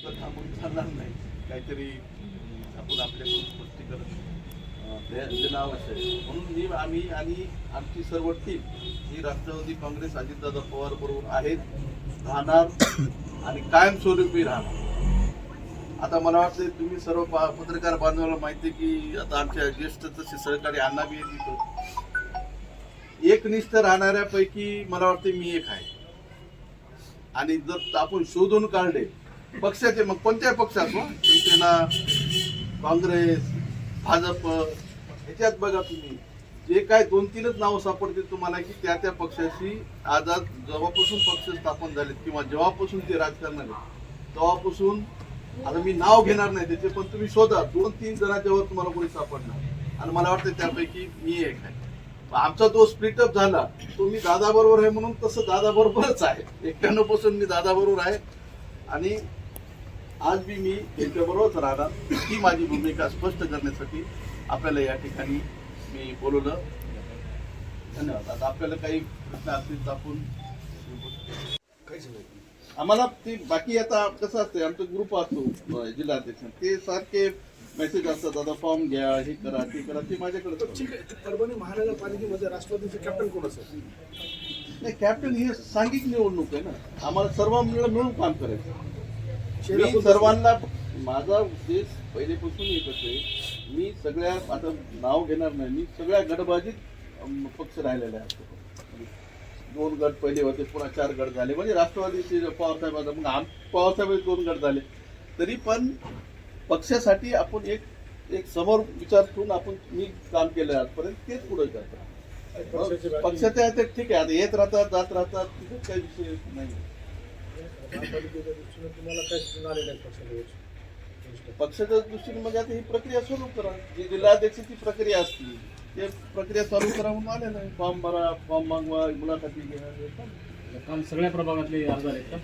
नुसतं थांबून चालणार नाही, काहीतरी आपण आपल्याकडून स्पष्टीकरण देणं आवश्यक आहे. म्हणून आम्ही आणि आमची सर्व टीम ही राष्ट्रवादी काँग्रेस अजितदादा पवार बरोबर आहेत, राहणार आणि कायमस्वरूपी राहणार. आता मला वाटतं तुम्ही सर्व पत्रकार बांधवांना माहिती आहे की आता आमच्या ज्येष्ठ तसे सहकारी अण्णा बी येत, एकनिष्ठ राहणाऱ्यापैकी मला वाटते मी एक आहे. आणि जर आपण शोधून काढले पक्षाचे, मग कोणत्याही पक्षात शिवसेना, काँग्रेस, भाजप, ह्याच्यात बघा तुम्ही जे काय 2-3च नावं सापडतील तुम्हाला की त्या त्या पक्षाशी आझाद जेव्हापासून पक्ष स्थापन झालेत किंवा जेव्हापासून ते राजकारणात तेव्हापासून, आता मी नाव घेणार नाही त्याचे, पण तुम्ही शोधा 2-3 जणांच्या वर तुम्हाला कोणी सापडणार. आणि मला वाटतं त्यापैकी मी एक आहे. आमचा तो स्प्लिटअप झाला तो मी दादा बरोबर आहे म्हणून तसं दादा बरोबरच आहे. 91 पासून मी दादा बरोबर आहे आणि आज बी मी त्यांच्याबरोबरच राहणार. ही माझी भूमिका स्पष्ट करण्यासाठी आपल्याला या ठिकाणी मी बोलवलं. धन्यवाद. आता आपल्याला काही प्रश्न असतील तर आपण आम्हाला ते बाकी आता कसं असतं, आमचा ग्रुप असतो जिल्हाध्यक्ष, ते सारखे मेसेज असतात, दादा फॉर्म घ्या, हे करा ते करा, ते माझ्याकडे. ठीक आहे. परभणी महानगरपालिकेमध्ये राष्ट्रवादीचे कॅप्टन कोण असेल? नाही, कॅप्टन ही सांघिक निवडणूक आहे ना, आम्हाला सर्व मिळून काम करायचं. मी सर्वांना, माझा उद्देश पहिलेपासून एकच आहे, मी सगळ्या, आता नाव घेणार नाही, मी सगळ्या गटबाजीत पक्ष राहिलेला आहे. 2 गट पहिले होते, पुन्हा 4 गट झाले, म्हणजे राष्ट्रवादीचे पवारसाहेब, मग पवारसाहेब 2 गट झाले. तरी पण पक्षासाठी आपण एक समोर विचार करून आपण मी काम केलं आजपर्यंत, तेच पुढे करतात. पक्षाच्या ठीक आहे, आता येत राहतात जात राहतात, तिथे काही विषय नाही. पक्षाच्या दृष्टीने म्हणजे आता ही प्रक्रिया सुरू करा, जी जिल्हाध्यक्षाची प्रक्रिया असते ते प्रक्रिया चालू करा म्हणून आलेलं आहे. फॉर्म भरा, फॉर्म मागवा, मुलाखती घ्या. काम सगळ्या प्रभागातले अर्ज आहेत का?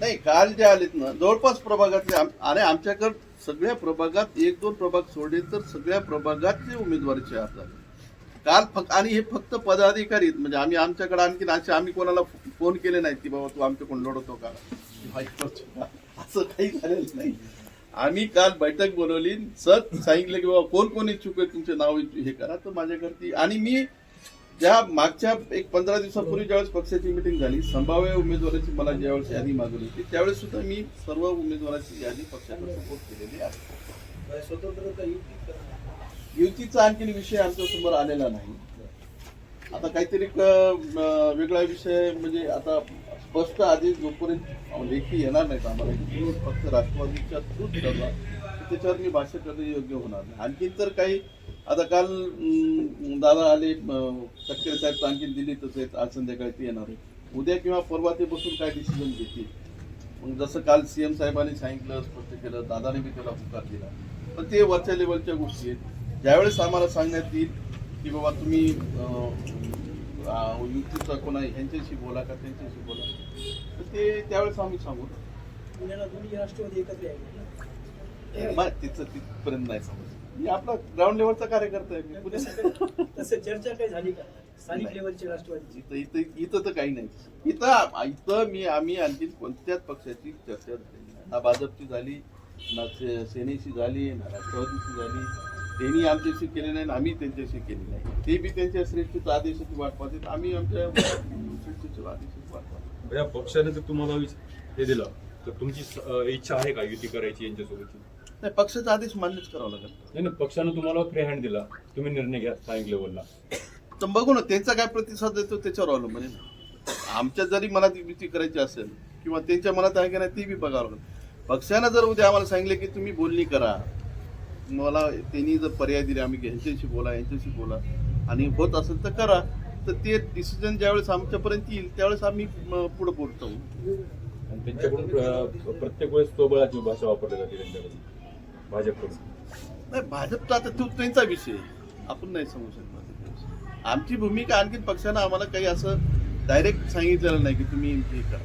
नाही, काल जे आलेत ना जवळपास प्रभागातले, आणि आमच्याकडे सगळ्या प्रभागात 1-2 प्रभाग सोडले तर सगळ्या प्रभागातले उमेदवारीचे अर्ज आले काल. आणि हे फक्त पदाधिकारी, म्हणजे आमच्याकडे आणखी असे आम्ही कोणाला फोन केले नाहीत की बाबा तू आमच्याकडून लढवतो का, असं काही झालेलं नाही. आम्ही काल बैठक बोलवली, सांगितलं की बाबा कोण इच्छुक आहे तुमचे नाव हे करा. तर माझ्याकडे, आणि मी ज्या मागच्या 15 दिवसापूर्वी ज्यावेळेस पक्षाची मिटिंग झाली, संभाव्य उमेदवाराची मला ज्यावेळेस यादी मागवली होती त्यावेळेस सुद्धा मी सर्व उमेदवाराची यादी पक्षाकडे सपोर्ट केलेली आहे. स्वतंत्र युतीचा आणखी विषय आमच्या समोर आलेला नाही. आता काहीतरी वेगळा विषय, म्हणजे आता स्पष्ट आधी जोपर्यंत लेखी येणार नाहीत आम्हाला, फक्त राष्ट्रवादीच्या थ्रूच ठरला त्याच्यावर मी भाष्य करणं योग्य होणार नाही. आणखी तर काही, आता काल दादा आले, तटकरे साहेब आणखी दिल्लीतच आहेत, आज संध्याकाळी ते येणार आहे. उद्या किंवा परवा ते बसून काय डिसिजन घेतील. मग जसं काल CM साहेबांनी सांगितलं, स्पष्ट केलं, दादाने बी त्याला पुकार दिला, पण ते वरच्या लेवलच्या गोष्टी आहेत. ज्यावेळेस आम्हाला सांगण्यात येईल की बाबा तुम्ही युतीचा कोणा ह्यांच्याशी बोला का त्यांच्याशी बोला, तर ते त्यावेळेस आम्ही सांगू. पुण्याला दोन्ही राष्ट्रवादी एकत्र आहे, तिथं तिथपर्यंत नाही समज. मी आपला ग्राउंड लेवलचा कार्यकर्ता आहे. मी पुण्यात तसं चर्चा काही झाली का स्थानिक लेवलची राष्ट्रवादीची? इथं तर काही नाही. इथं आम्ही आणखी कोणत्याच पक्षाची चर्चा झाली नाही. ना भाजपची झाली, ना सेनेची झाली, ना राष्ट्रवादीची झाली. त्यांनी आमच्याशी केले नाही, आम्ही त्यांच्याशी केली नाही. ते बी त्यांच्या श्रेष्ठीच्या आदेशाची वाट पाहतात, आम्ही आमच्या श्रेष्ठीच्या आदेशाची वाट पाहतो. या पक्षाने जर तुम्हाला हे दिलं तर तुमची इच्छा आहे का युती करायची यांच्यासोबत? नाही, पक्षाचा आदेश मान्यच करावा लागेल. नाही ना, पक्षानं तुम्हाला फ्री हँड दिला, तुम्ही निर्णय घ्या स्थानिक लेवलला. तर बघू ना त्यांचा काय प्रतिसाद देतो त्याच्यावर अवलंबून आहे ना. आमच्या जरी मनात युती करायची असेल किंवा त्यांच्या मनात आहे की नाही ती बी बघावं लागेल. पक्षानं जर उद्या आम्हाला सांगितले की तुम्ही बोलणी करा, मला त्यांनी जर पर्याय दिले, आम्ही यांच्याशी बोला आणि होत असेल तर करा, तर ते डिसिजन ज्यावेळेस आमच्यापर्यंत येईल त्यावेळेस आम्ही पुढे पोहोचतो. आणि त्यांच्याकडून प्रत्येक वेळेस स्वबळाची भाषा वापरली जाते त्यांच्याकडून, भाजपकडून. नाही, भाजपचा आता तो त्यांचा विषय, आपण नाही सांगू शकणार. आमची भूमिका आणखी पक्षानं आम्हाला काही असं डायरेक्ट सांगितलेलं नाही की तुम्ही हे करा.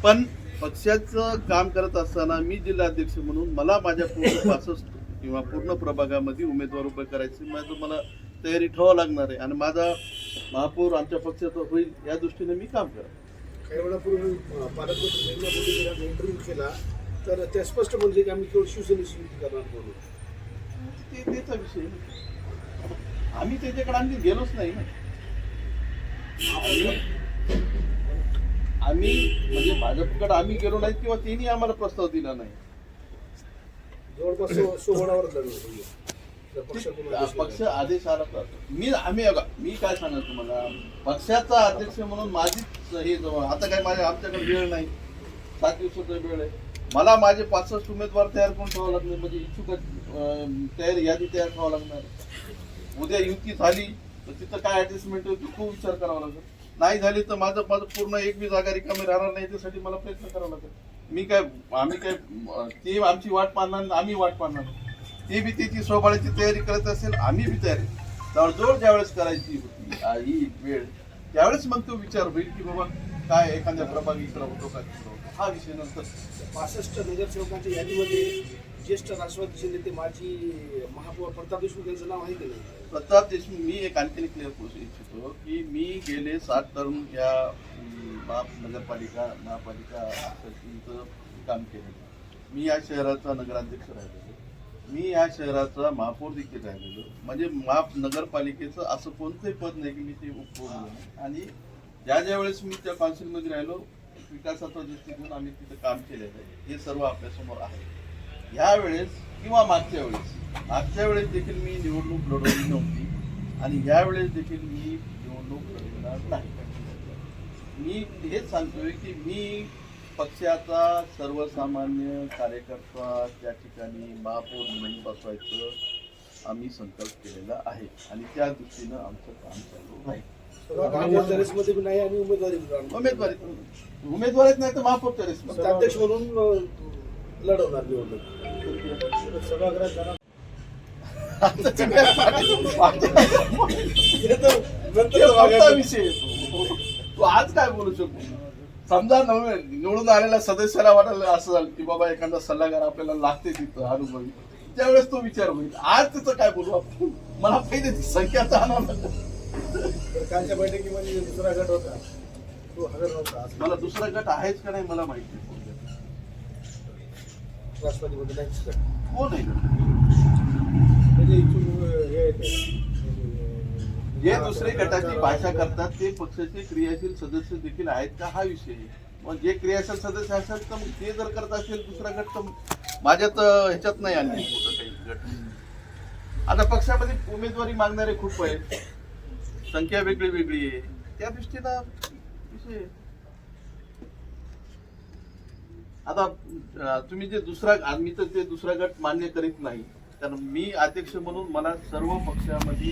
पण पक्षाचं काम करत असताना मी जिल्हाध्यक्ष म्हणून मला माझ्या पूर्ण 65 किंवा पूर्ण प्रभागामध्ये उमेदवार उभे करायचे, मला तयारी ठेवावं लागणार आहे. आणि माझा महापौर आमच्या पक्षाचा होईल या दृष्टीने मी काम करतो. काही वेळापूर्वी पालकमंत्री इंटरव्ह्यू केला, तर ते स्पष्ट म्हणजे की आम्ही केवळ शिवसेनेची युती करणार म्हणून. ते त्याचा विषय आहे. आम्ही त्याच्याकडे आणखी गेलोच नाही ना. आम्ही म्हणजे भाजपकडे आम्ही गेलो नाही किंवा त्यांनी आम्हाला प्रस्ताव दिला नाही. जवळपास 16 लढलो पक्ष आदेश आला तर मी काय सांगणार तुम्हाला, पक्षाचा अध्यक्ष म्हणून माझीच हे आता काय आमच्याकडे वेळ नाही, 7 दिवसाचा वेळ आहे. मला माझे 65 उमेदवार तयार करून ठेवावं लागणार, म्हणजे इच्छुक यादी तयार ठेवावं लागणार. उद्या युती झाली तर तिथं काय ऍडजस्टमेंट होती खूप विचार करावा लागेल. नाही झाली तर माझं पूर्ण एक बी जागा रिकामी राहणार नाही, त्यासाठी मला प्रयत्न करावा लागेल. आम्ही काय ते आमची वाट पाहणार, आम्ही वाट पाहणार. ते बी त्याची स्वबळाची तयारी करत असेल, आम्ही बी तयारी जवळजवळ ज्यावेळेस करायची होती ही वेळ, त्यावेळेस मग तो विचार होईल की बाबा काय एखाद्या प्रभाग इकडं होतो का तिकडं होतो, हा विषय नंतर. 65 नगरसेवकांच्या यादीमध्ये ज्येष्ठ राष्ट्रवादीचे नेते माजी महापौर प्रताप देशमुख यांचं नाव आहे की नाही? प्रताप देशमुख, मी एक आणखी क्लिअर करू इच्छितो की मी गेले 7 टर्म या महापालिका सचिवचं काम केलेलं. मी या शहराचा नगराध्यक्ष राहिलेलो, मी या शहराचा महापौर देखील राहिलेलो. म्हणजे नगरपालिकेचं असं कोणतंही पद नाही की मी ते उपभोगलं नाही. आणि ज्या वेळेस मी त्या काउन्सिलमध्ये राहिलो, विकासाचा दृष्टिकोन आम्ही तिथं काम केलेलं आहे, हे सर्व आपल्यासमोर आहे. यावेळेस किंवा मागच्या वेळेस देखील मी निवडणूक लढवली नव्हती आणि यावेळेस देखील मी निवडणूक लढवणार नाही. मी हेच सांगतोय की मी पक्षाचा सर्वसामान्य कार्यकर्ता त्या ठिकाणी महापौर म्हणून बसवायचं आम्ही संकल्प केलेला आहे आणि त्या दृष्टीनं आमचं काम चालू आहे. मध्ये बी नाही आणि उमेदवारीत नाही तर महापौरच्या रेसमध्ये अध्यक्ष म्हणून लढवणार निवडणूक. सभागृहात विषय येतो. तू आज काय बोलू शकतो? समजा निवडून आलेल्या सदस्याला वाटायला असं झालं की बाबा एखादा सल्लागार आपल्याला लागते तिथं अनुभवी, त्यावेळेस तो विचार होईल. आज तिचं काय बोलू आपण? मला पहिले संख्याचा आणावं लागतं. कालच्या बैठकीमध्ये दुसरा गट होता, तो हजर नव्हता. मला दुसरा गट आहेच का नाही मला माहिती नाही. राष्ट्रवादीमध्ये नाही कोण आहे म्हणजे इथून हे जे दुसरे गटाची भाषा करतात ते पक्षाचे क्रियाशील सदस्य देखील आहेत का, हा विषय आहे. मग जे क्रियाशील सदस्य असेल तर मग ते जर करत असेल दुसरा गट, तर माझ्यात ह्याच्यात नाही आणखी मोठं काही गट. आता पक्षामध्ये उमेदवारी मागणारे खूप आहेत, संख्या वेगळी वेगळी आहे, त्या दृष्टीनं विषय आहे. आता तुम्ही जे आम्ही तर ते दुसरा गट मान्य करीत नाही, कारण मी अध्यक्ष म्हणून मला सर्व पक्षामध्ये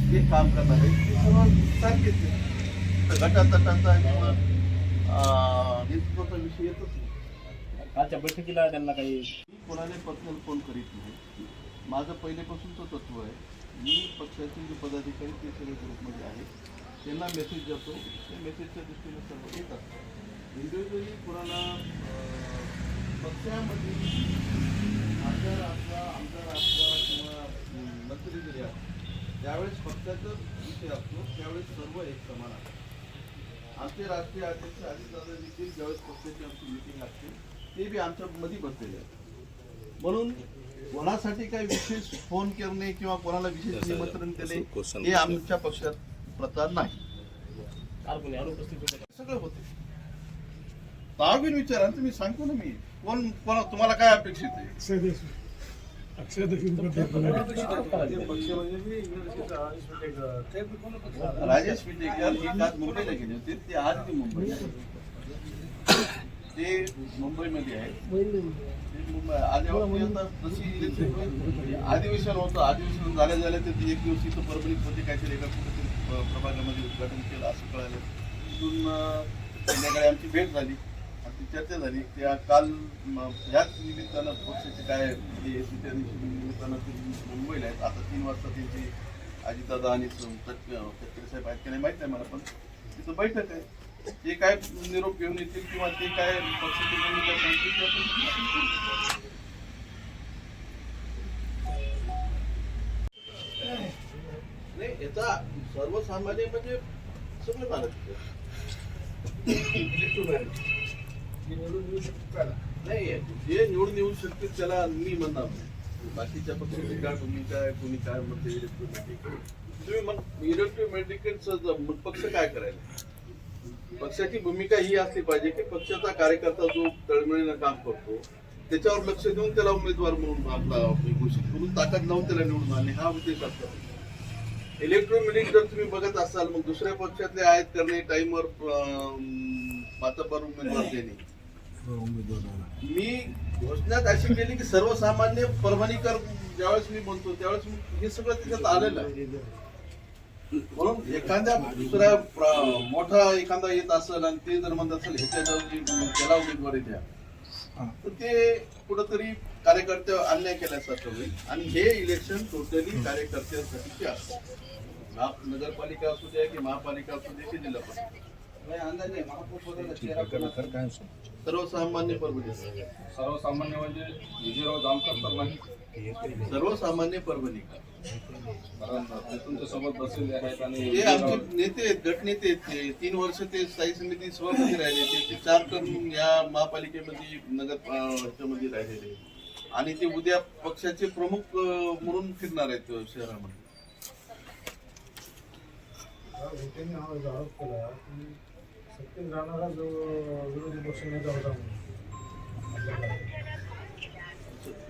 जे काम करणार आहे ते सर्व सांगितले. गटातटाचा किंवा नेतृत्वाचा विषय येतच नाही. कालच्या बैठकीला त्यांना काही मी कोणाने पर्सनल फोन करीत नाही. माझं पहिलेपासूनचं तत्व आहे, मी पक्षाचे जे पदाधिकारी ते सगळे ग्रुपमध्ये आहेत, त्यांना मेसेज जातो, त्या मेसेजच्या दृष्टीने सर्व येतात. इंडिव्हिज्युअली कोणाला पक्षामध्ये आमदार असला किंवा मंत्री जरी असला, ज्यावेळेस पक्षाचा विषय असतो त्यावेळेस सर्व एक समान असतात. आमचे राष्ट्रीय अध्यक्ष अजितदादा देखील ज्यावेळेस पक्षाची आमची मिटिंग असते ते बी आमच्या मध्ये बसलेले आहेत. म्हणून कोणासाठी काही विशेष फोन करणे किंवा कोणाला विशेष निमंत्रण देणे हे आमच्या पक्षात प्रथा नाही. सगळं होते. ताळबीन विचारा तुम्ही सांगतो ना, मी कोण तुम्हाला काय अपेक्षित आहे? राजेश विटेकर हे आज मुंबईला गेले होते, ते आज बी मुंबईला ते मुंबईमध्ये आहेत. अधिवेशन होतं, अधिवेशन झाल्या ते 1 दिवस इथं परभणीत होते, काहीतरी एका कुठेतरी प्रभागामध्ये उद्घाटन केलं असं कळालं. तिथून संध्याकाळी आमची भेट झाली आणि ती चर्चा झाली. त्या काल ह्याच निमित्तानं पक्षाचे काय त्या निमित्तानं ते मुंबईला आहेत. आता 3 वाजता त्यांची अजितदादा आणि तटकरे साहेब आहेत की नाही माहीत नाही मला, पण तिथं बैठक आहे. ते काय निरोप घेऊन येतील किंवा ते काय पक्षाची भूमिका सांगतील. नाही, याचा सर्वसामान्य म्हणजे सगळे महाराष्ट्र निवडून येऊ शकतो. नाही जे निवडून येऊ शकते त्याला मी म्हणणार नाही. बाकीच्या पक्षाची काय भूमिका आहे, कोणी काय म्हणते इलेक्ट्रोमॅटिक, तुम्ही मग इलेक्ट्रोमॅटिकचं पक्ष काय करायला? पक्षाची भूमिका ही असली पाहिजे की पक्षाचा कार्यकर्ता जो तळमळीनं काम करतो त्याच्यावर लक्ष देऊन त्याला उमेदवार म्हणून आपला घोषित करून ताकद लावून त्याला निवडून आणणे हा उद्देश असतो. इलेक्ट्रोमॅटिक जर तुम्ही बघत असाल मग दुसऱ्या पक्षातले आयात करणे, टाइमवर पातळीवर उमेदवार देणे. मी घोषणात अशी केली की सर्वसामान्य परभणीकर ज्यावेळेस मी म्हणतो त्यावेळेस हे सगळं त्याच्यात आलेलं आहे. म्हणून एखाद्या दुसऱ्या मोठा एखादा येत असेल आणि ते जर म्हणत असेल ह्याच्या जाऊन त्याला उमेदवारी द्या तर ते कुठंतरी कार्यकर्ते अन्याय केल्यासारखं होईल. आणि हे इलेक्शन टोटली कार्यकर्त्यांसाठी असतं. नगरपालिका असू द्या की महापालिका असू द्या की जिल्हा परिषद, सर्वसामान्य परभणी, सर्वसामान्य म्हणजे विजयराव जामकर तर नाही, सर्वसामान्य परभणी कारण ते तुमच्यासोबत बसलेले आहेत आणि ते आमचे नेते आहेत, गटनेते आहेत. ते 3 वर्ष ते स्थायी समिती सभापती राहिले. ते 4 टर्म या महापालिकेमध्ये नगर ह्याच्यामध्ये राहिलेले आणि ते उद्या पक्षाचे प्रमुख म्हणून फिरणार आहेत शहरामध्ये. त्यांनी हा आरोप केला की सत्तेत राहणारा जो विरोधी पक्षनेता होता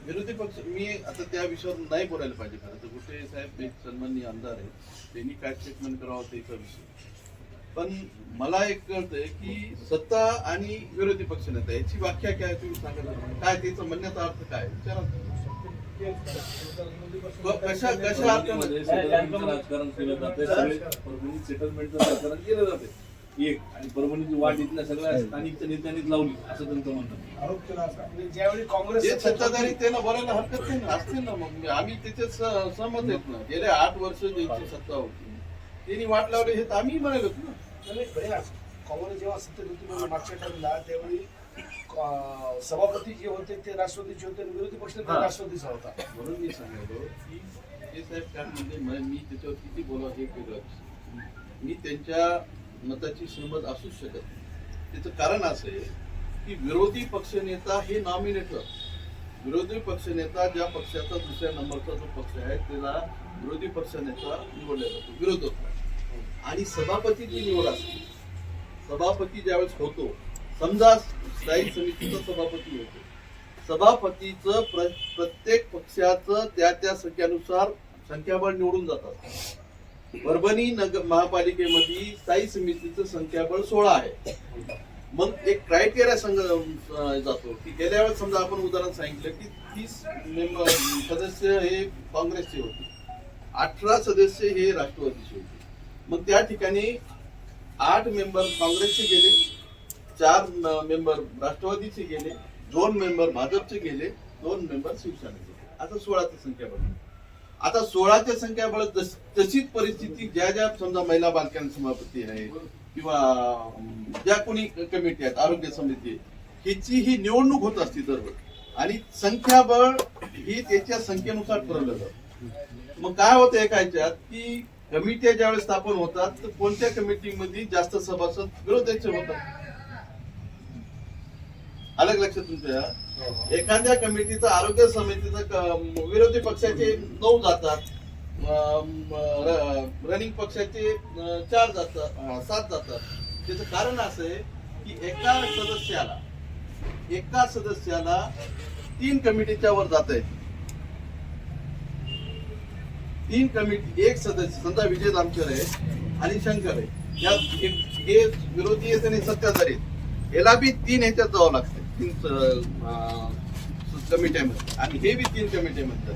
विरोधी पक्ष, मी आता त्या विषयावर नाही बोलायला पाहिजे. खरं तर गुट्टे साहेब एक सन्माननीय आमदार आहेत, त्यांनी काय स्टेटमेंट करावं त्याचा विषय. पण मला एक कळतंय की सत्ता आणि विरोधी पक्ष नेता याची व्याख्या काय तुम्ही सांगा, काय त्याचं म्हणण्याचा अर्थ काय विचारा. कशा अर्थामध्ये राजकारण केलं जाते, सगळे परभणीत सेटलमेंटचं राजकारण केलं जाते एक, आणि परभणीची वाट इथल्या सगळ्या स्थानिक नेत्यांनीच लावली असं त्यांचं म्हणणं. आरोप केला असा आणि ज्यावेळी काँग्रेस जे सत्ताधारी त्यांना बोलायला हरकत नाही ना, असतील ना. मग आम्ही त्याच्यात सहमत आहेत ना. गेले 8 वर्ष ज्यांची सत्ता होती त्यांनी वाट लावली हे तर आम्ही म्हणालो ना. काँग्रेस जेव्हा सत्तेत होती म्हणजे मागच्या टर्मला त्यावेळी सभापती जे होते ते राष्ट्रवादीचे होते आणि विरोधी पक्ष राष्ट्रवादीचा होता. म्हणून मी सांगितलं की हे साहेब काय म्हणजे मी त्याच्यावर किती बोलावं हे वेगळं विषय. मी त्यांच्या मताची सहमत असूच शकत नाही. त्याचं कारण असं आहे की विरोधी पक्षनेता हे नॉमिनेटर, विरोधी पक्षनेता ज्या पक्षाचा दुसऱ्या नंबरचा जो पक्ष आहे त्याला विरोधी पक्षनेता निवडला जातो, विरोधक. आणि सभापतीची निवड असते. सभापती ज्यावेळेस होतो, समजा स्थायी समितीचा सभापती होतो, सभापतीचं प्रत्येक पक्षाचं त्या संख्येनुसार संख्याबळ निवडून जातात. परभणी महापालिकेमध्ये स्थायी समितीचं संख्याबळ 16 आहे. मग एक क्रायटेरिया जातो की गेल्या वेळेस समजा आपण उदाहरण सांगितलं की 30 सदस्य हे काँग्रेसचे होते, 18 सदस्य हे राष्ट्रवादीचे होते. मग त्या ठिकाणी 8 मेंबर काँग्रेसचे गेले, 4 मेंबर राष्ट्रवादीचे गेले, 2 मेंबर भाजपचे गेले, 2 मेंबर शिवसेनेचे गेले. आता 16ची संख्या बळ. आता 16च्या संख्याबळ तशीच परिस्थिती ज्या समजा महिला बालकल्याण सभापती आहे किंवा ज्या कोणी कमिटी आहेत, आरोग्य समिती, ह्याची ही निवडणूक होत असते दरवेळी आणि संख्याबळ ही त्याच्या संख्येनुसार ठरवलं जातं. मग काय होतं एका ह्याच्यात की कमिट्या ज्यावेळेस स्थापन होतात तर कोणत्या कमिटीमध्ये जास्त सभासद विरोधाचे होतात. अलग लक्षात तुमच्या एखाद्या कमिटीचा आरोग्य समितीचा विरोधी पक्षाचे 9 जातात, रनिंग पक्षाचे 4 जातात, 7 जातात. त्याचं कारण असं आहे की एका सदस्याला 3 कमिटीच्या वर जात आहेत. 3 कमिटी, एक सदस्य समजा विजय दामकर आहे आणि शंकर आहे, या हे विरोधी आहेत आणि सत्ताधारी आहेत, याला बी 3 ह्याच्यात जावं लागतं, 3 कमिट्यामध्ये, आणि हे बी 3 कमिट्यामध्ये.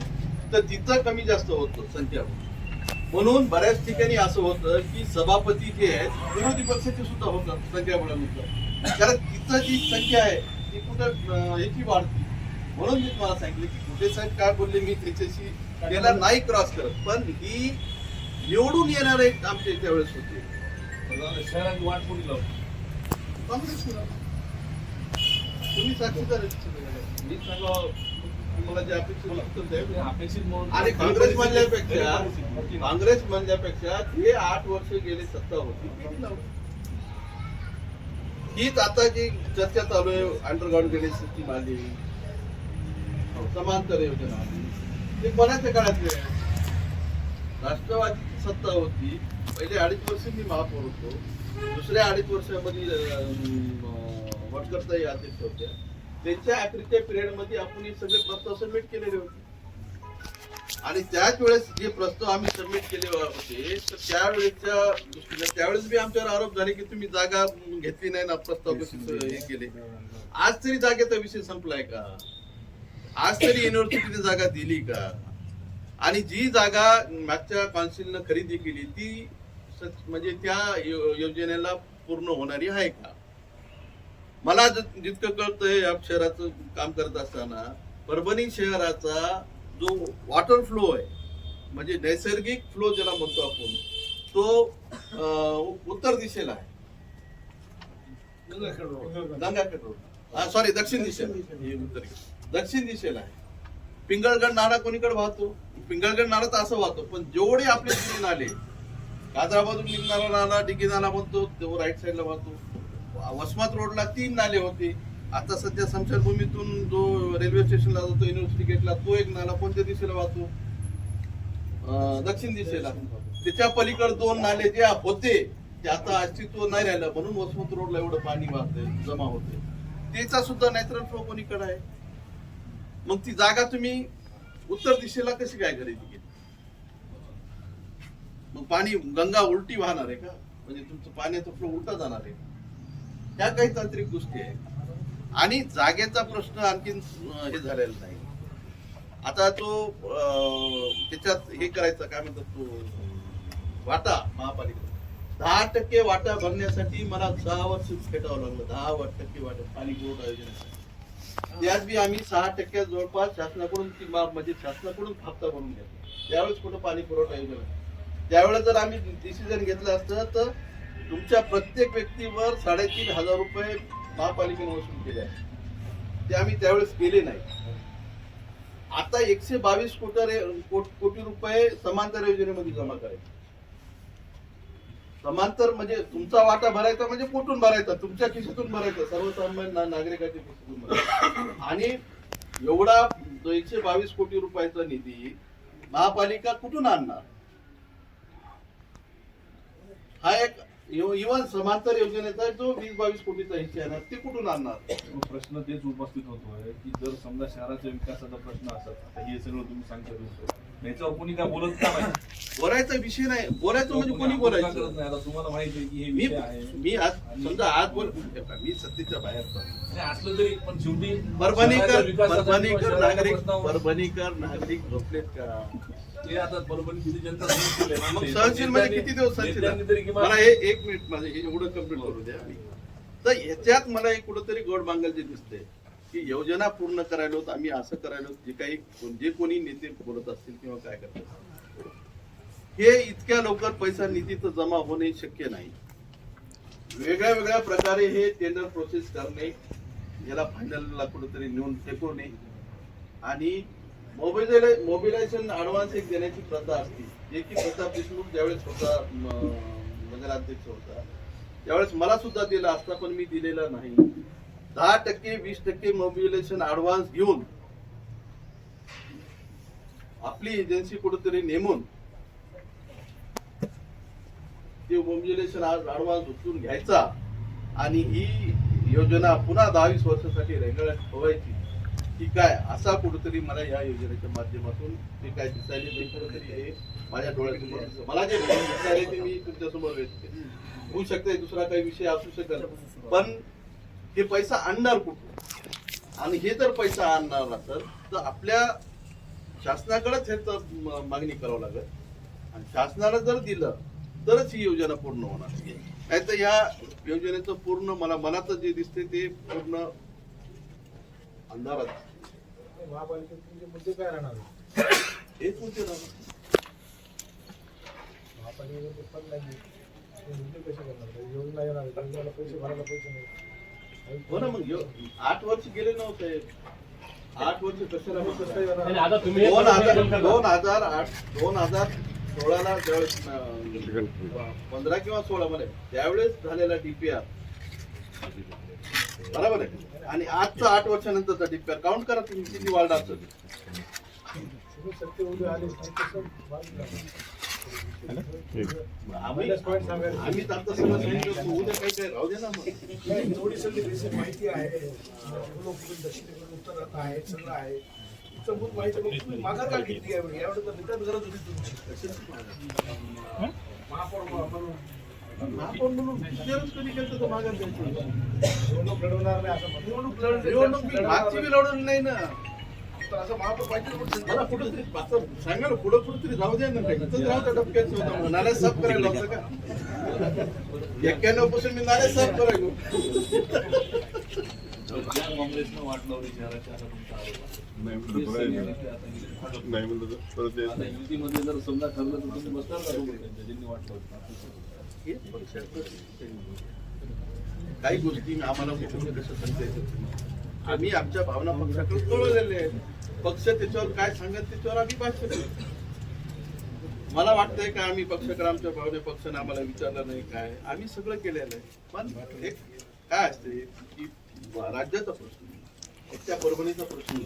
तर तिथं कमी जास्त होतं संख्या. म्हणून बऱ्याच ठिकाणी असं होतं की सभापती जे आहेत विरोधी पक्षाचे सुद्धा होतात संख्याबळानुसार, कारण तिथं जी संख्या आहे ती कुठं ह्याची वाढते. म्हणून मी तुम्हाला सांगितलं की कुठे साहेब काय बोलले, मी त्याच्याशी त्याला नाही क्रॉस करत, पण ही निवडून येणार एक आमच्या इथे वेळेस होते शहराची वाट कोणी लावली? काँग्रेस. तुम्ही साक्षीदार मी सांगा तुम्हाला जे अपेक्षित म्हणून आणि काँग्रेस म्हणल्यापेक्षा जे 8 वर्ष गेले सत्ता होती हीच आता जी चर्चा चालू आहे, अंडरग्राऊंड ड्रेनेज सिस्टीम आली, समांतर योजना आली, ते कोणाच्या काळातले आहे? राष्ट्रवादीची सत्ता होती, पहिले 2.5 वर्ष मी महापौर होतो, दुसऱ्या 2.5 वर्षामध्ये वटकरताई अध्यक्ष होत्या, त्यांच्या अखेरच्या पिरियड मध्ये आपण हे सगळे प्रस्ताव सबमिट केलेले होते. आणि त्याच वेळेस जे प्रस्ताव आम्ही सबमिट केले होते, तर त्यावेळेसच्या दृष्टीने त्यावेळेस बी आमच्यावर आरोप झाले की तुम्ही जागा घेतली नाही ना, प्रस्ताव कसे हे केले. आज तरी जागेचा विषय संपलाय का? आज तरी युनिव्हर्सिटीने जागा दिली का? आणि जी जागा मागच्या काउन्सिलनं खरेदी केली ती म्हणजे त्या योजनेला पूर्ण होणारी आहे का? मला जितकं कळतंय या शहराचं काम करत असताना, परभणी शहराचा जो वॉटर फ्लो आहे, म्हणजे नैसर्गिक फ्लो ज्याला म्हणतो आपण, तो उत्तर दिशेला आहे, गंगाखेड रोड, सॉरी दक्षिण दिशेला, दक्षिण दिशेला आहे. पिंगळगड नाला कोणीकडे वाहतो? पिंगळगड नाला तर असं वाहतो, पण जेवढे आपले तीन नाले, कादराबादून निघणारा नाला डिगी नाला म्हणतो, तो राईट साईडला वाहतो. वसमत रोडला 3 नाले होते, आता सध्या समशानभूमीतून जो रेल्वे स्टेशनला जातो युनिव्हर्सिटी गेटला, तो एक नाला कोणत्या दिशेला वाहतो? दक्षिण दिशेला. त्याच्या पलीकडे 2 नाले जे होते ते आता अस्तित्व नाही राहिलं, म्हणून वसमत रोडला एवढं पाणी वाहतंय, जमा होते. त्याचा सुद्धा नॅचरल फ्लो कोणीकडे आहे? मग ती जागा तुम्ही उत्तर दिशेला कशी काय खरेदी केली? मग पाणी गंगा उलटी वाहणार आहे का? म्हणजे तुमचं पाण्याचा फ्लो उलटा जाणार आहे? ह्या काही तांत्रिक गोष्टी आहेत. आणि जागेचा प्रश्न आणखीन हे झालेला नाही. आता तो त्याच्यात हे करायचा, काय म्हणतात, तो वाटा महापालिका 10% वाटा भरण्यासाठी मला 6 वर्ष फेटावं लागलं. 10% वाटा पाणी पुरवठा योजनेसाठी. त्यात बी आम्ही 6% जवळपास शासनाकडून म्हणजे शासनाकडून हप्ता भरून घेतला. त्यावेळेस कुठं पाणी पुरवठा योजना, त्यावेळेस जर आम्ही डिसिजन घेतलं असतं तर तुमच्या प्रत्येक व्यक्तीवर 3,500 रुपये महापालिकेने वसूल केले आहे. ते आम्ही त्यावेळेस केले नाही. आता 122 कोटी रुपये समांतर योजनेमध्ये जमा करायचे. समांतर म्हणजे तुमचा वाटा भरायचा म्हणजे कुठून भरायचा? तुमच्या खिशातून भरायचा, सर्वसामान्य नागरिकाच्या खिशातून भरायचा. आणि एवढा 122 कोटी रुपयाचा निधी महापालिका कुठून आणणार? हा एक इव्हन समांतर योजनेचा जो 20-22 कोटीचा हिस्सा आहे ना, ते कुठून आणणार? प्रश्न तेच उपस्थित होतोय की जर समजा शहराच्या विकासाचा प्रश्न असत, आता हे सगळं तुम्ही सांगता, याच्यावर कोणी काय बोलत का नाही? बोलायचा विषय नाही. बोलायचं म्हणजे कोणी बोलायचं? आता तुम्हाला माहिती आहे की हे मी विषय आहे. मी आज समजा आज बोल, मी सत्तेच्या बाहेर नाही असलं तरी पण शेवटी परभणीकर नागरिक झोपलेत का? ते आता परभणीची जनता मग सहनशील म्हणजे किती दिवस सहनशील? मला हे 1 मिनिट माझं हे एवढं कम्प्लीट करू द्या. तर ह्याच्यात मला एक कुठंतरी गोड बांगल दिसते की योजना पूर्ण करायलो, आम्ही असं करायलो, जे कोणी नेते बोलत असतील किंवा काय करतात, हे इतक्या लवकर पैसा निधीत जमा होणे शक्य नाही. वेगळ्या वेगळ्या प्रकारे हे टेंडर प्रोसेस करणे, याला फायनलला कुठेतरी नेऊन फेकवणे आणि मोबिलायझेशन ऍडव्हान्स एक देण्याची प्रथा असते, जे की प्रताप देशमुख ज्यावेळेस होता नगराध्यक्ष होता त्यावेळेस मला सुद्धा दिला असता, पण मी दिलेला नाही. 10% 20% मोबिलायझेशन ऍडव्हान्स घेऊन आपली एजन्सी कुठेतरी नेमून ते मोबिलायझेशन ऍडव्हान्स उचलून घ्यायचा आणि ही योजना पुन्हा 10-20 वर्षासाठी रेंगाळत ठेवायची की काय, असा कुठेतरी मला या योजनेच्या माध्यमातून ते काय दिसायला तरी हे माझ्या डोळ्यासमोर दिसतं. मला जे दिसायला ते मी तुमच्यासमोर व्यक्त होऊ शकते, दुसरा काही विषय असू शकत, पण हे पैसा आणणार कुठून? आणि हे जर पैसा आणणार असेल तर आपल्या शासनाकडेच हे मागणी करावं लागेल आणि शासनाला जर दिलं तरच ही योजना पूर्ण होणार. नाही तर या योजनेचं पूर्ण मला तर जे दिसते ते पूर्ण अंधारात. महापालिकेत तुमचे मुद्दे काय राहणार? हेच मुद्दे राहणार. महापालिकेचे पद नाही, ते मुद्दे कसे करणार? योजना येणार, योजनेला पैसे भरायला पैसे नाही. हो ना, मग 8 वर्ष गेले नव्हते. 8 वर्ष कशाला? 2016ला ज्यावेळेस 15 किंवा 16 मध्ये त्यावेळेस झालेला DPR बरोबर आहे. आणि आजचा 8 वर्षानंतरचा डिप्यार काउंट करा तुम्ही किती वाढ असेल. तुम्ही सत्य उद्या आले नाही तसं बाजूला. आम्ही आता सगळं सांगितलं, उद्या काही काही राहू दे ना मग. नाही, थोडी सगळी बेसिक माहिती आहे. दक्षिणेकडून उत्तर आहे, सगळं आहे. चमूत माहिती मग तुम्ही माघार का घेतली यावेळी? यावेळी तर रिटर्न गरज होती तुमची. महापौर म्हणून आपण म्हणून विचारच कधी केलं तर माघार द्यायची. निवडणूक लढवणार नाही असं म्हणून निवडणूक मी मागची बी लढवली नाही ना. तर असं महापौर पाहिजे मला कुठंतरी आता सांगा ना, पुढं कुठंतरी राहू द्या ना. काही इथंच राहू द्या, डबक्यात होतं नाल्या साफ करायला होतं का? 91 पासून मी नाल्या साफ करायलो. ज्या काँग्रेसनं वाट लावली शहराच्या आता तुमचा आरोप. आता युतीमध्ये जर समजा ठरलं तर तुम्ही बसणार का सोबत त्यांच्या ज्यांनी वाट लावली? हेच पक्षाचं काही गोष्टी आम्हाला कुठून कसं सांगता येतं. आम्ही आमच्या भावना पक्षाकडे कळवलेले आहेत. पक्ष त्याच्यावर काय सांगत त्याच्यावर आम्ही भाष्य करतो. मला वाटतंय का आम्ही पक्षाकडे आमच्या भावने पक्षाने आम्हाला विचारलं नाही काय, आम्ही सगळं केलेलं आहे. पण एक काय असते की राज्याचा प्रश्न, एक त्या परभणीचा प्रश्न,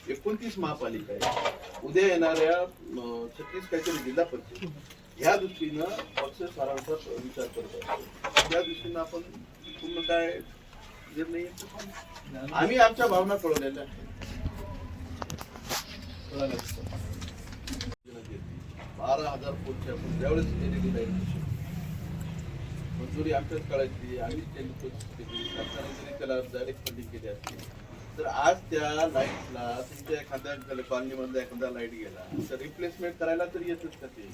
29 महापालिका आहे, उद्या येणाऱ्या 36 काहीतरी जिल्हा परिषद, ह्या दृष्टीनं पक्ष सारांचा विचार करत असतो. त्या दृष्टीनं आपण पूर्ण काय निर्णय घेतो. आम्ही आमच्या भावना कळवलेल्या आहेत. 12,000 कोटी आपण त्यावेळेस केलेली नाही मंजुरी आमच्याच काळाची, आम्हीच केली केली. सरकारने जरी त्याला डायरेक्ट फंडिंग केली असती तर आज त्या लाईटला तुमच्या एखाद्या कॉलनीमधला एखादा लाईट गेला तर रिप्लेसमेंट करायला तर येतच का ते.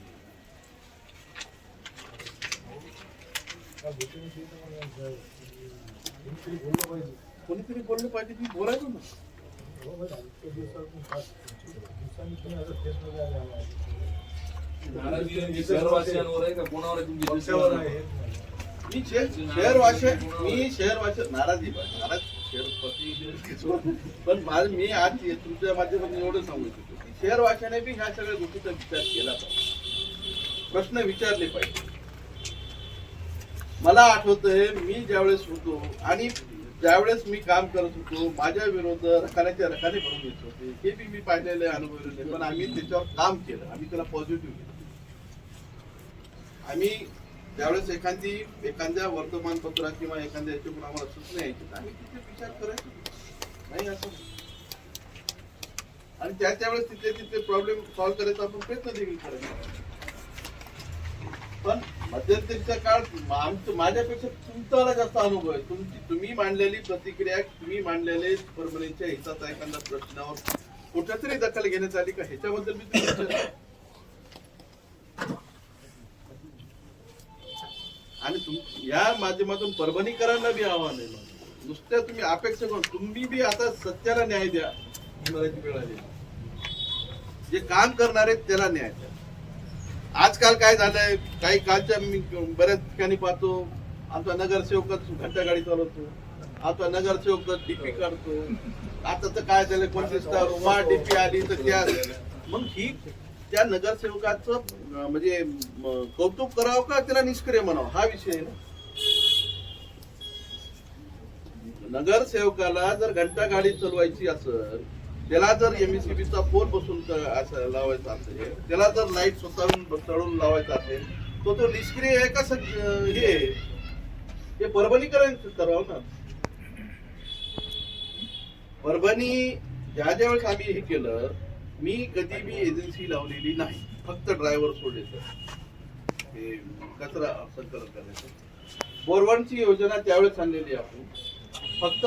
बोललं पाहिजे. कोणीतरी बोललं पाहिजे, मी बोलायचो ना. हो भाई, इतक्या दिवसातून 5 दिवसांनी तुम्ही आता फेसमध्ये आले आम्हाला. नाराजी तुमची शहरवासियांवर आहे का कोणावर आहे तुमची? पक्षावर आहे. मी शहरवासी नाराजी नाराज शहरपती. पण मी आज तुमच्या माध्यमातून एवढं सांगू इच्छितो की शहरवाशाने बी ह्या सगळ्या गोष्टीचा विचार केला पाहिजे, प्रश्न विचारले पाहिजे. मला आठवतंय मी ज्यावेळेस होतो आणि ज्यावेळेस मी काम करत होतो, माझ्या विरोध रखान्याच्या रखाने भरून येत होते, हे बी मी पाहिलेले अनुभवलेले. पण आम्ही त्याच्यावर काम केलं, आम्ही त्याला पॉझिटिव्ह केलं. आम्ही ज्यावेळेस एखाद्या वर्तमानपत्रात किंवा एखाद्या याच्याकडून आम्हाला सूचना यायची तर आम्ही तिथे विचार करायचो नाही असं. आणि त्यावेळेस तिथे प्रॉब्लेम सॉल्व्ह करायचा आपण प्रयत्न देखील करायचो. पण मध्यंतरीच्या काळ माझ्यापेक्षा तुमचा जास्त अनुभव आहे. तुम्ही मांडलेली प्रतिक्रिया, तुम्ही मांडलेले परभणीच्या हिताचा एखाद्या प्रश्नावर कुठेतरी दखल घेण्यात आली का ह्याच्याबद्दल मी तुम्ही आणि या माध्यमातून परभणीकरांना बी आव्हान आहे. नुसत्या तुम्ही अपेक्षा करून तुम्ही बी आता सत्याला न्याय द्या. मराठी वेळ आली, जे काम करणार आहेत त्याला न्याय द्या. आजकाल काय झालंय, काही कालच्या मी बऱ्याच ठिकाणी पाहतो, आमचा नगरसेवकच घंटा गाडी चालवतो, आमचा नगरसेवकच डीपी काढतो. आता तर काय झालं, कोणती स्मार्ट डीपी आली तर त्या मग ही त्या नगरसेवकाचं म्हणजे कौतुक करावं का त्याला निष्क्रिय म्हणावं हा विषय आहे ना. नगरसेवकाला जर घंटा गाडी चालवायची असेल, त्याला जर एमएससीबीचा पोल बसून असं लावायचा असेल, त्याला जर लाईट स्वतःहून चढून लावायचा असेल, तो निष्क्रिय आहे का हे परभणीकरांचं करावं ना. परभणी ज्या वेळेस आम्ही हे केलं, मी कधी बी एजन्सी लावलेली नाही, फक्त ड्रायव्हर सोडले हे कचरा संकलन करण्याचं. बोरवणची योजना त्यावेळेस आणलेली आपण, फक्त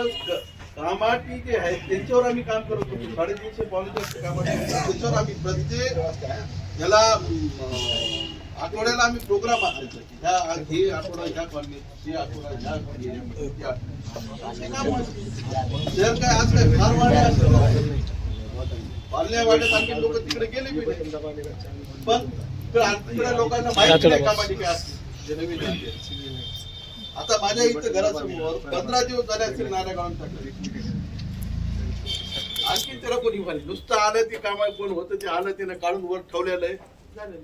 कामाटी जे आहेत त्यांच्यावर आम्ही काम करत होतो. 350 पावणे कामाटी त्याच्यावर आम्ही प्रत्येक याला आठवड्याला आम्ही प्रोग्राम असायचा की हे आठवडा ह्या कॉलनीत, हे आठवडा ह्या शहर काय आज काय फार वाढे असं पाल्या वाड्यात आणखी लोक तिकडे गेले बी नाही. पण तिकडे लोकांना माहिती नाही कामाटी काय असते जे नवीन आहे. आता माझ्या इथं घरासमोर 15 दिवस झाले असतील नाल्या काढून टाकले. आणखी त्याला कोणी म्हणे नुसतं आलं ते काम कोण होतं ते आलं त्यानं काढून वर ठेवलेलं आहे झालेलं.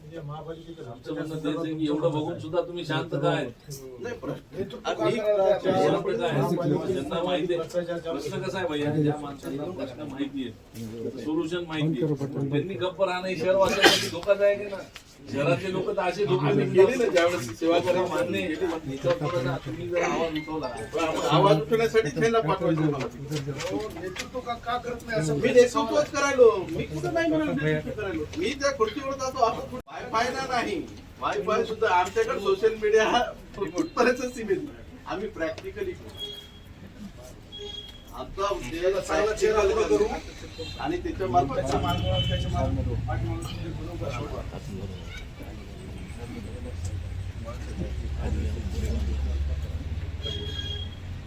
म्हणजे महापालिकेचं आमचं म्हणणं तेच आहे की एवढं बघून सुद्धा तुम्ही शांत काय नाही प्रश्न नेतृत्व आणि का करायला तयार शांत आहे? काय ज्यांना माहिती आहे प्रश्न कसा आहे भैया ज्या माणसाला प्रश्न माहिती आहे सोल्युशन माहिती आहे त्यांनी गप्प राहणं हे शहर वाचवण्यासाठी धोकादायक आहे ना. शहरातले लोक तर असे धोके गेले ना ज्यावेळेस सेवा करायला मान्य आहे. याच्यावर थोडासा तुम्ही जर आवाज उठवला आवाज उठवण्यासाठी त्यांना पाठवायचं मला. हो, नेतृत्व का करत नाही असं मी नेतृत्वच करायलो. मी कुठं नाही म्हणालो नेतृत्व करायलो. मी त्या खुर्चीवर जातो आपण वायफाय ना नाही. वायफाय सुद्धा आमच्याकडे सोशल मीडिया कुठपर्यंत सीमित. आम्ही प्रॅक्टिकली आमचा उद्योग चांगला चेहरा उभा करू आणि त्याच्या मार्फत त्याच्या मार्गावर त्याच्या पाठीमागून बरोबर सोडवा.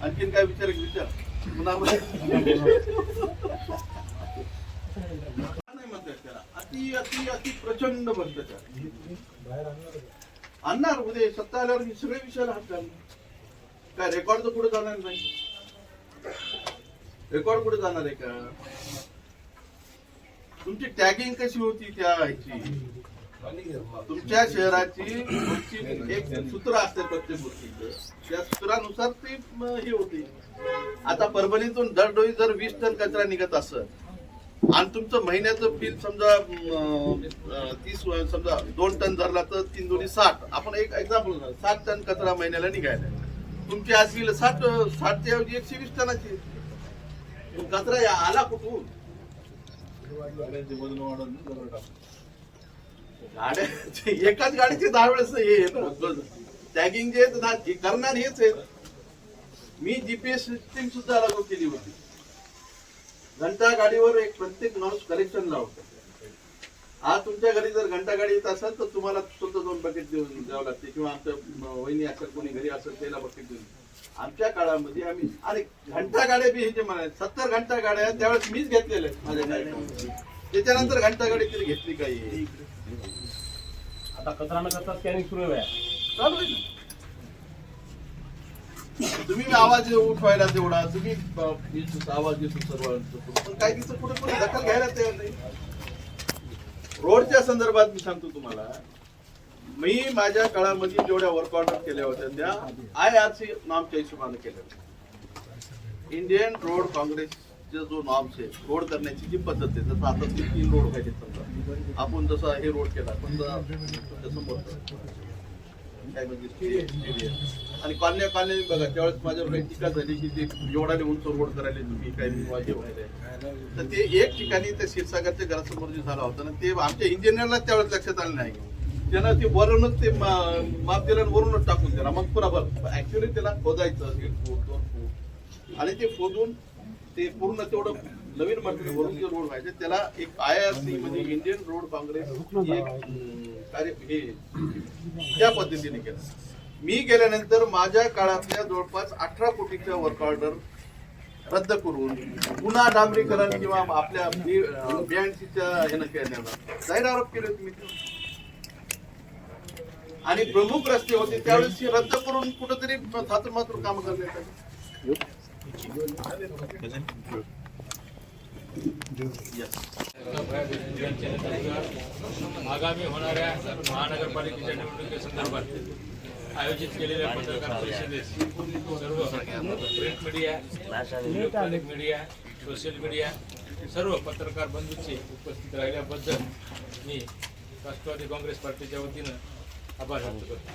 आणखीन काय विचार पुन्हा नाही म्हणतात त्याला अति अति अति प्रचंड भ्रष्टाचार बाहेर आणणार आणणार उद्या सत्ता आल्यावर हे सगळे विषयाला हात घालणार. काय रेकॉर्ड तर पुढे जाणार नाही. रेकॉर्ड कुठे जाणार आहे का? तुमची टॅगिंग कशी होती त्या ह्याची तुमच्या शहराची एक सूत्र असते प्रत्येक गोष्टीचं त्या सूत्रानुसार ते हे होते. आता परभणीतून दरडोई जर 20 टन कचरा निघत असत आणि तुमचं महिन्याचं बिल समजा 30 समजा 2 टन धरला तर 3 दोन्ही 60. आपण एक एक्झाम्पल 60 टन कचरा महिन्याला निघायला. तुमची आज बिल 60 च्या ऐवजी 120 टनाची. कचरा आला कुठून? गाड्यांचे वजन वाढवून जवळ टाकू. गाड्या एकाच गाडीचे 10 वेळेस हे टॅगिंग जे करणार हेच आहे. मी जीपीएस सिस्टीम सुद्धा लागू केली होती. घंटा गाडीवर एक प्रत्येक माणूस कलेक्शन लावतो. आज तुमच्या घरी जर घंटा गाडी येत असेल तर तुम्हाला स्वतः 2 बकेट देऊन द्यावं लागते किंवा आमच्या वहिनी असेल कोणी घरी असेल त्याला बकेट देऊन. आमच्या काळामध्ये आम्ही अरे घंटा गाड्या बी हे जे म्हणाले 70 घंटा गाड्या त्यावेळेस मीच घेतलेल्या आहेत माझ्या कार्यक्रमामध्ये. त्याच्यानंतर घंटा गाडी तरी घेतली काही आता कचरा न करता स्कॅनिंग सुरू आहे. चालू आहे ना. तुम्ही आवाज उठवायला तेवढा तुम्ही आवाज येतो सर्वांचा पण काही दिवस कुठे कुठे दखल घ्यायला तयार नाही. रोडच्या संदर्भात मी सांगतो तुम्हाला मी माझ्या काळामध्ये जेवढ्या वर्क ऑर्डर केल्या होत्या त्या IRC नॉर्मच्या हिशोबाने केल्या. इंडियन रोड काँग्रेसचा जो नॉर्म्स आहे रोड करण्याची जी पद्धत आहे जसं आता 3 रोड पाहिजे समजा आपण जसा हे रोड केला पण तसं बोलतो काय म्हणजे आणि कॉलन्या बघा त्यावेळेस माझ्यावर काही टीका झाली की ते एवढाले उंच रोड करायला तुम्ही काय हे व्हायला. तर ते एक ठिकाणी त्या क्षीरसागरच्या घरासमोर जे झाला होता ना ते आमच्या इंजिनियरला त्यावेळेस लक्षात आलं नाही. त्यानं ते वरूनच ते माप दिलं वरूनच टाकून दिला. मग पुन्हा ऍक्च्युअली त्याला खोदायचं 1 फूट 2 फूट आणि ते खोदून ते पूर्ण तेवढं नवीन मटेरियल वरून जे रोड व्हायचे त्याला एक IRC म्हणजे इंडियन रोड काँग्रेस कार्य हे त्या पद्धतीने केलं. मी गेल्यानंतर माझ्या काळातल्या जवळपास 18 कोटीच्या वर्क ऑर्डर रद्द करून पुन्हा डांबरीकरण किंवा आपल्या BNCच्या ह्यानं केल्यानं जाहीर आरोप केले तुम्ही. आणि प्रमुख रस्ते होते त्यावेळेस रद्द करून कुठेतरी थातुरमातुर काम करण्यात आली. आगामी होणाऱ्या महानगरपालिकेच्या निवडणुकीसंदर्भात आयोजित केलेल्या पत्रकार परिषदेत सर्व print media, electronic media, social media सर्व पत्रकार बंधूंचे उपस्थित राहिल्याबद्दल मी राष्ट्रवादी काँग्रेस पार्टीच्या वतीनं आभार व्यक्त करतो.